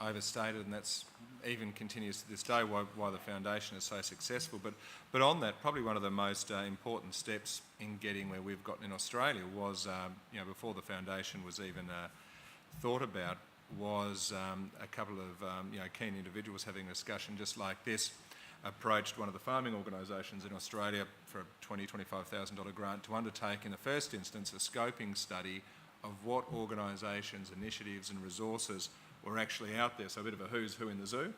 overstated, and that's even continues to this day why the foundation is so successful. But on that, probably one of the most important steps in getting where we've gotten in Australia was, before the foundation was even thought about, was a couple of keen individuals having a discussion just like this, approached one of the farming organisations in Australia for a $25,000 grant to undertake in the first instance a scoping study of what organisations, initiatives and resources were actually out there, so a bit of a who's who in the zoo.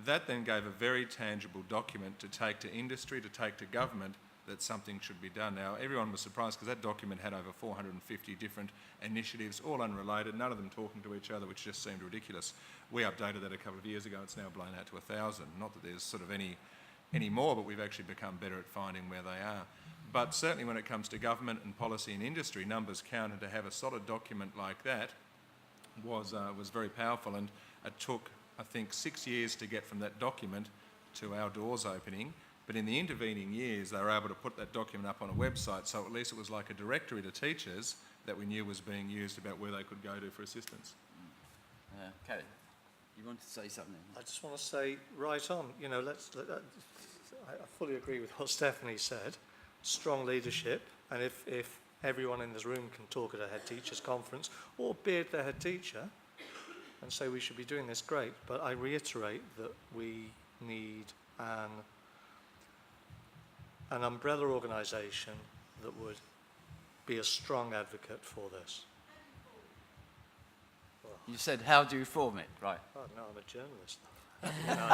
That then gave a very tangible document to take to industry, to take to government, that something should be done. Now, everyone was surprised because that document had over 450 different initiatives, all unrelated, none of them talking to each other, which just seemed ridiculous. We updated that a couple of years ago. It's now blown out to 1,000. Not that there's sort of any more, but we've actually become better at finding where they are. But certainly when it comes to government and policy and industry, numbers count, and to have a solid document like that was very powerful. And it took, I think, 6 years to get from that document to our doors opening. But in the intervening years, they were able to put that document up on a website, so at least it was like a directory to teachers that we knew was being used about where they could go to for assistance. Colin, you wanted to say something? I just want to say, right on, I fully agree with what Stephanie said. Strong leadership, and if everyone in this room can talk at a head teachers conference or beard their head teacher and say we should be doing this, great. But I reiterate that we need an umbrella organisation that would be a strong advocate for this. Well, you said, how do you form it? Right. Oh, no, I'm a journalist. No,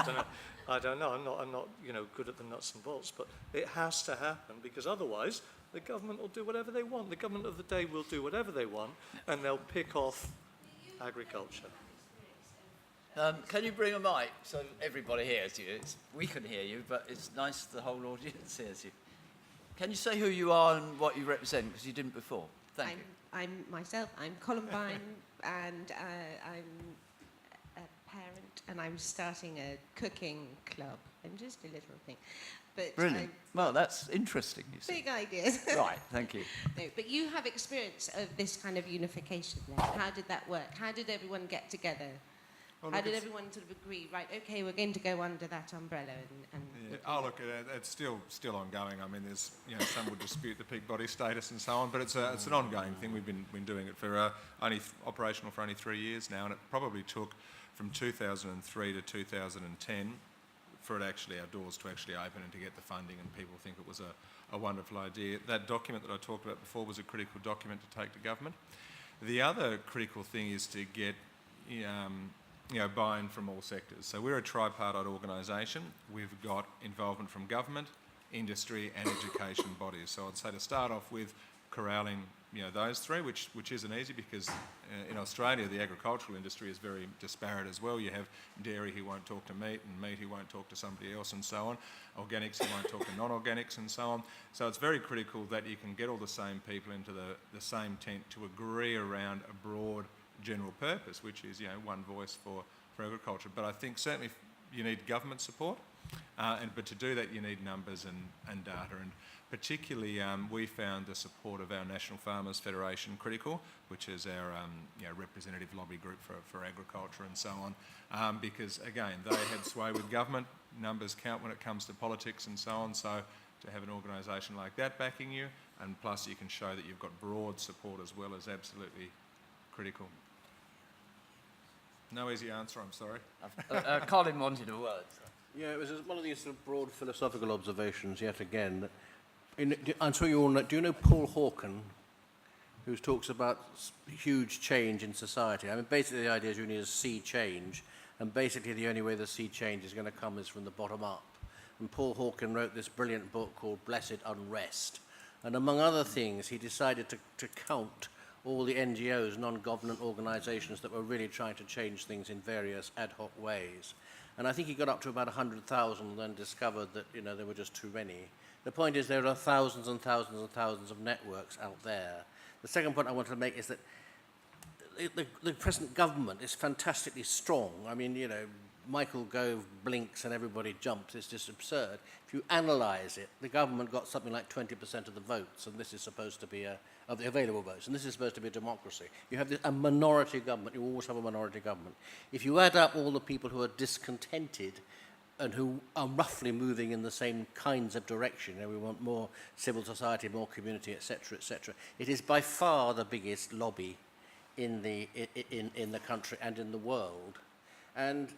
I don't know. I'm not good at the nuts and bolts, but it has to happen, because otherwise the government will do whatever they want. The government of the day will do whatever they want, and they'll pick off agriculture. Can you bring a mic so everybody hears you? We can hear you, but it's nice the whole audience hears you. Can you say who you are and what you represent, because you didn't before? Thank you. I'm Colin, and I'm a parent, and I'm starting a cooking club. I'm just a little thing. But brilliant. Well, that's interesting, you see. Big ideas. Right, thank you. No, but you have experience of this kind of unification then. How did that work? How did everyone get together? Well, how did everyone sort of agree, right, okay, we're going to go under that umbrella? Yeah. Oh, look, it's still ongoing. I mean, there's, some would dispute the peak body status and so on, but it's an ongoing thing. We've been doing it for only operational for only 3 years now, and it probably took from 2003 to 2010 for it actually, our doors to actually open and to get the funding, and people think it was a wonderful idea. That document that I talked about before was a critical document to take to government. The other critical thing is to get buy-in from all sectors. So we're a tripartite organisation. We've got involvement from government, industry and education bodies. So I'd say to start off with corralling those three, which isn't easy because in Australia the agricultural industry is very disparate as well. You have dairy who won't talk to meat, and meat who won't talk to somebody else, and so on. Organics who won't talk to non-organics, and so on. So it's very critical that you can get all the same people into the same tent to agree around a broad general purpose, which is one voice for agriculture. But I think certainly you need government support, but to do that you need numbers and data. And particularly, we found the support of our National Farmers Federation critical, which is our representative lobby group for agriculture and so on, because again, they had sway with government. Numbers count when it comes to politics and so on. So to have an organisation like that backing you, and plus you can show that you've got broad support as well, is absolutely critical. No easy answer, I'm sorry. Colin wanted a word. Yeah, it was one of these sort of broad philosophical observations yet again. I'm sure you all know, do you know Paul Hawken, who talks about huge change in society? I mean, basically the idea is you need a sea change, and basically the only way the sea change is going to come is from the bottom up. And Paul Hawken wrote this brilliant book called Blessed Unrest. And among other things, he decided to count all the NGOs, non-government organisations that were really trying to change things in various ad hoc ways. And I think he got up to about 100,000 and then discovered that there were just too many. The point is there are thousands and thousands and thousands of networks out there. The second point I want to make is that the present government is fantastically strong. I mean, Michael Gove blinks and everybody jumps. It's just absurd. If you analyse it, the government got something like 20% of the votes, and this is supposed to be of the available votes, and this is supposed to be a democracy. You have a minority government. You always have a minority government. If you add up all the people who are discontented and who are roughly moving in the same kinds of direction, we want more civil society, more community, etc., etc., it is by far the biggest lobby in the country and in the world. And,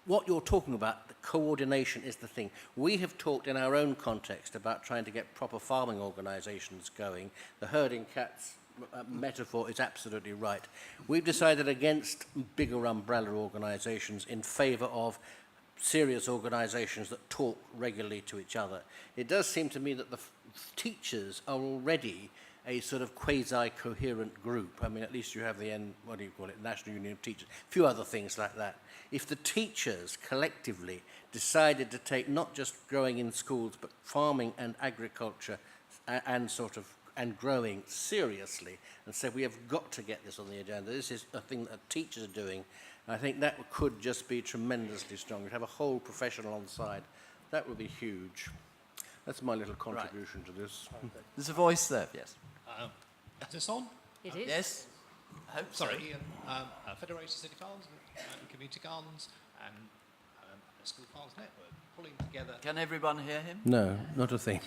what you're talking about, the coordination is the thing. We have talked in our own context about trying to get proper farming organisations going. The herding cats metaphor is absolutely right. We've decided against bigger umbrella organisations in favour of serious organisations that talk regularly to each other. It does seem to me that the teachers are already a sort of quasi-coherent group. I mean, at least you have the National Union of Teachers, a few other things like that. If the teachers collectively decided to take not just growing in schools, but farming and agriculture and growing seriously, and said, we have got to get this on the agenda, this is a thing that teachers are doing, I think that could just be tremendously strong. We'd have a whole professional on side. That would be huge. That's my little contribution to this. There's a voice there, yes. Is this on? It is. Yes. I hope so. Sorry, Ian. Federation City Farms and Community Gardens and School Farms Network pulling together. Can everyone hear him? No, not a thing.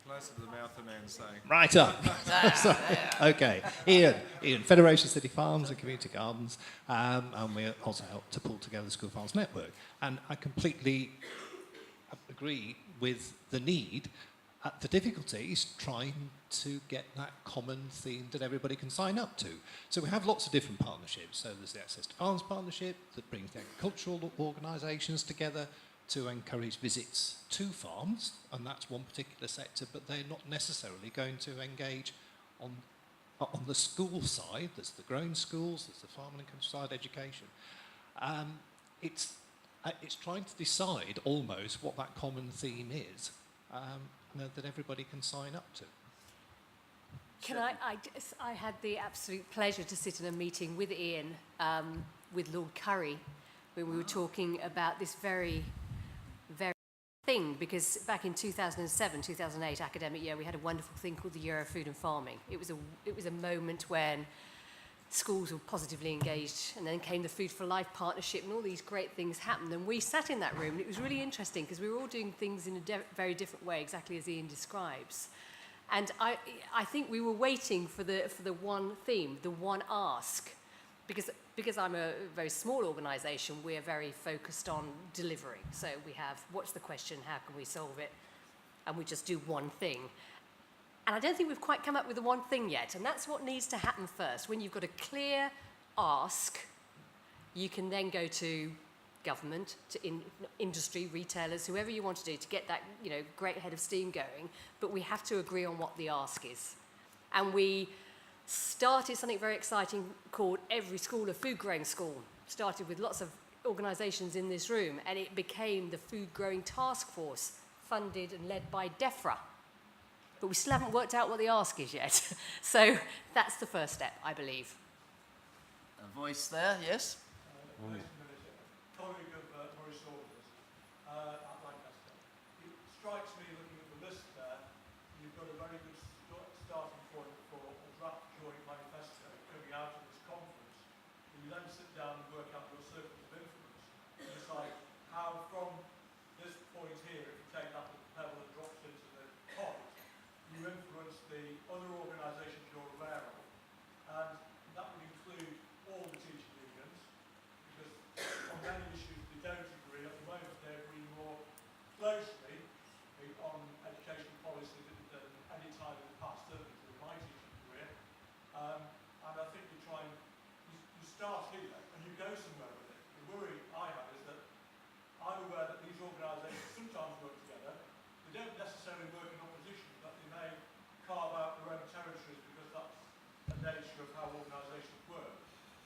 Closer to the mouth of the man saying. Right up. Okay. Ian, Federation City Farms and Community Gardens, and we also help to pull together the School Farms Network. And I completely agree with the need. The difficulty is trying to get that common theme that everybody can sign up to. So we have lots of different partnerships. So there's the Access to Farms Partnership that brings the agricultural organisations together to encourage visits to farms, and that's one particular sector, but they're not necessarily going to engage on the school side. There's the growing schools, there's the farming and countryside education. It's trying to decide almost what that common theme is that everybody can sign up to. I had the absolute pleasure to sit in a meeting with Ian, with Lord Curry, when we were talking about this very, very thing, because back in 2007, 2008 academic year, we had a wonderful thing called the Year of Food and Farming. It was a moment when schools were positively engaged, and then came the Food for Life partnership, and all these great things happened. And we sat in that room, and it was really interesting because we were all doing things in a very different way, exactly as Ian describes. And I think we were waiting for the one theme, the one ask, because I'm a very small organisation, we're very focused on delivery. So we have, what's the question, how can we solve it? And we just do one thing. And I don't think we've quite come up with the one thing yet. And that's what needs to happen first. When you've got a clear ask, you can then go to government, to industry, retailers, whoever you want to do to get that, great head of steam going. But we have to agree on what the ask is. And we started something very exciting called Every School a Food Growing School. Started with lots of organisations in this room, and it became the Food Growing Task Force, funded and led by DEFRA. But we still haven't worked out what the ask is yet. So that's the first step, I believe. A voice there, yes? Colleague of Maurice Saunders at Lancaster. It strikes me, looking at the list there, you've got a very good starting point for a draft joint manifesto coming out of this conference. And you then sit down and work out your circles of influence and decide how, from this point here, if you take that little pebble that drops into the pond, you influence the other organisations you're aware of. And that would include all the teaching unions, because on many issues they don't agree. At the moment they agree more closely on education policy than any time in the past, certainly through my teaching career. And I think you try and, you start here and you go somewhere with it. The worry I have is that I'm aware that these organisations sometimes work together. They don't necessarily work in opposition, but they may carve out their own territories because that's the nature of how organisations work.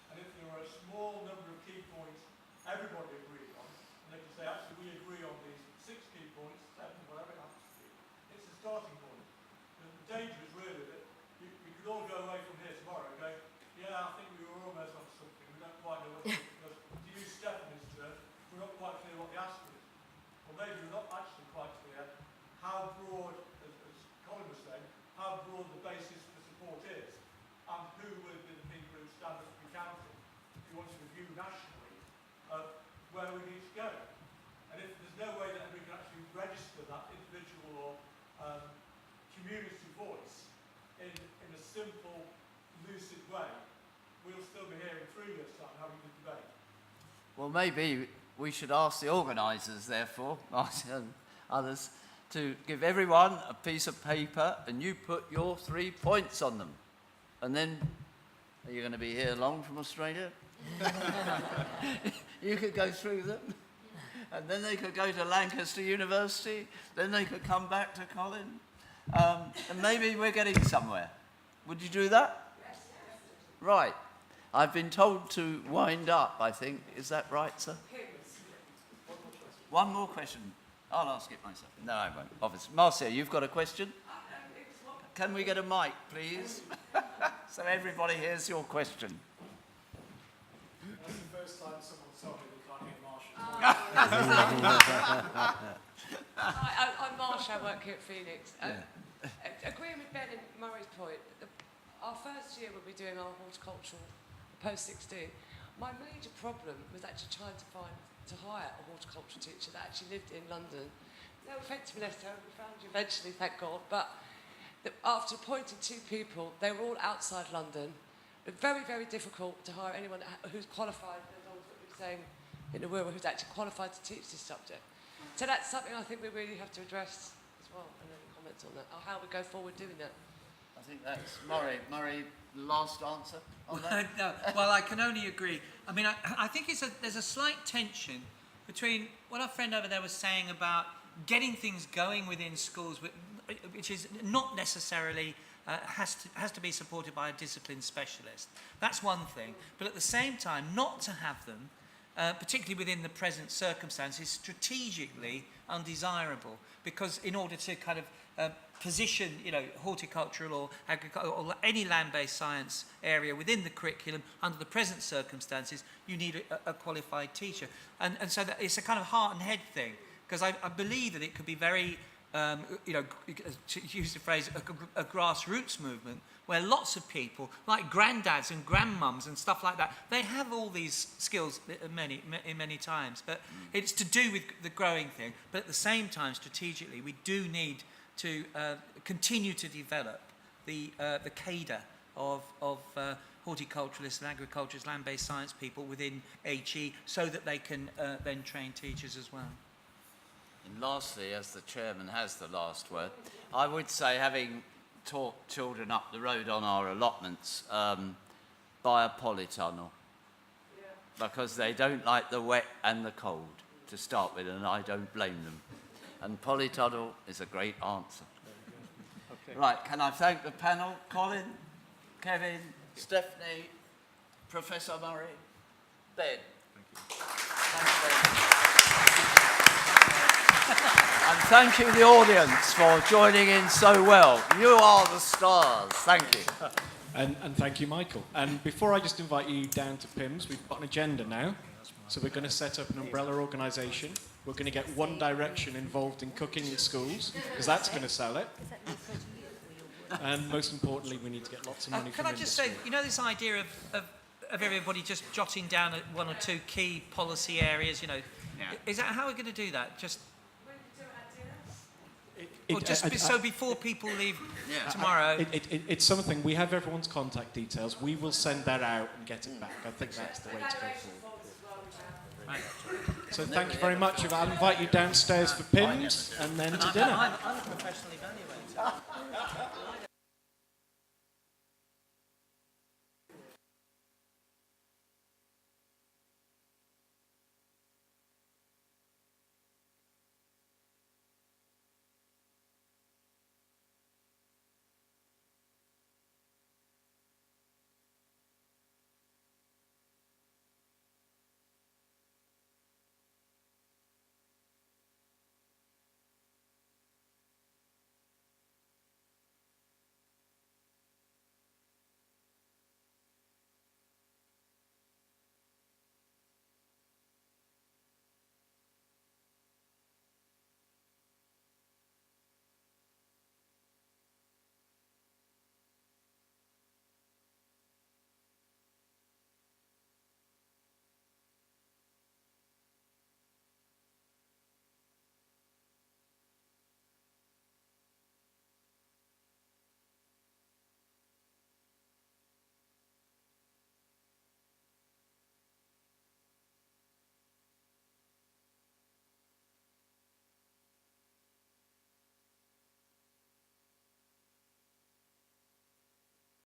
And if there are a small number of key points everybody agrees on, and they can say, actually, we agree on these 6 key points, 7, whatever it happens to be, it's a starting point. And the danger is really that you could all go away from here tomorrow and go, yeah, I think we were almost on something, we don't quite know what it is, because to use Stephanie's term, we're not quite clear what the ask is. Or maybe we're not actually quite clear how broad, as Colin was saying, how broad the basis for support is, and who will be the people who stand up to be counted if you want to review nationally of where we need to go. And if there's no way that we can actually register that individual or community voice in a simple, lucid way, we'll still be here in 3 years' time having the debate. Well, maybe we should ask the organisers, therefore, Martin and others, to give everyone a piece of paper and you put your 3 points on them. And then, are you going to be here long from Australia? You could go through them, and then they could go to Lancaster University, then they could come back to Colin, and maybe we're getting somewhere. Would you do that? Yes. Right. I've been told to wind up, I think. Is that right, sir? One more question. I'll ask it myself. No, I won't. Obviously. Marcia, you've got a question? Can we get a mic, please? So everybody hears your question. That's the first time someone told me they can't hear Marsha. I'm Marsha, I work here at Phoenix. Agreeing with Ben and Murray's point, our first year we'll be doing our horticultural post-16. My major problem was actually trying to hire a horticultural teacher that actually lived in London. No offence, Vanessa, we found you eventually, thank God, but after appointing 2 people, they were all outside London. Very, very difficult to hire anyone who's qualified, as I was saying in the world, who's actually qualified to teach this subject. So that's something I think we really have to address as well, and then comments on that, or how we go forward doing that. I think that's Murray, last answer on that? No, well, I can only agree. I mean, I think there's a slight tension between what our friend over there was saying about getting things going within schools, which is not necessarily has to be supported by a discipline specialist. That's one thing. But at the same time, not to have them, particularly within the present circumstances, strategically undesirable, because in order to kind of position, horticultural or agricultural or any land-based science area within the curriculum under the present circumstances, you need a qualified teacher. And so that it's a kind of heart and head thing, because I believe that it could be very, to use the phrase, a grassroots movement, where lots of people, like granddads and grandmums and stuff like that, they have all these skills many times. But it's to do with the growing thing. But at the same time, strategically, we do need to continue to develop the cadre of horticulturalists and agriculturists, land-based science people within HE, so that they can then train teachers as well. And lastly, as the chairman has the last word, I would say, having taught children up the road on our allotments, buy a polytunnel, because they don't like the wet and the cold to start with, and I don't blame them. And polytunnel is a great answer. Okay. Right, can I thank the panel? Colin, Kevin, Stephanie, Professor Murray, Ben. Thank you. And thank you, the audience, for joining in so well. You are the stars. Thank you. And thank you, Michael. And before I just invite you down to PIMS, we've got an agenda now. So we're going to set up an umbrella organisation. We're going to get One Direction involved in cooking in schools, because that's going to sell it. And most importantly, we need to get lots of money from Can I just say, you know, this idea of everybody just jotting down one or two key policy areas, you know, is that how we're going to do that? Just... so before people leave tomorrow... It's something, we have everyone's contact details. We will send that out and get it back. I think that's the way to go forward. Right. So thank you very much. I'll invite you downstairs for PIMS and then to dinner. I'm a professional evaluator.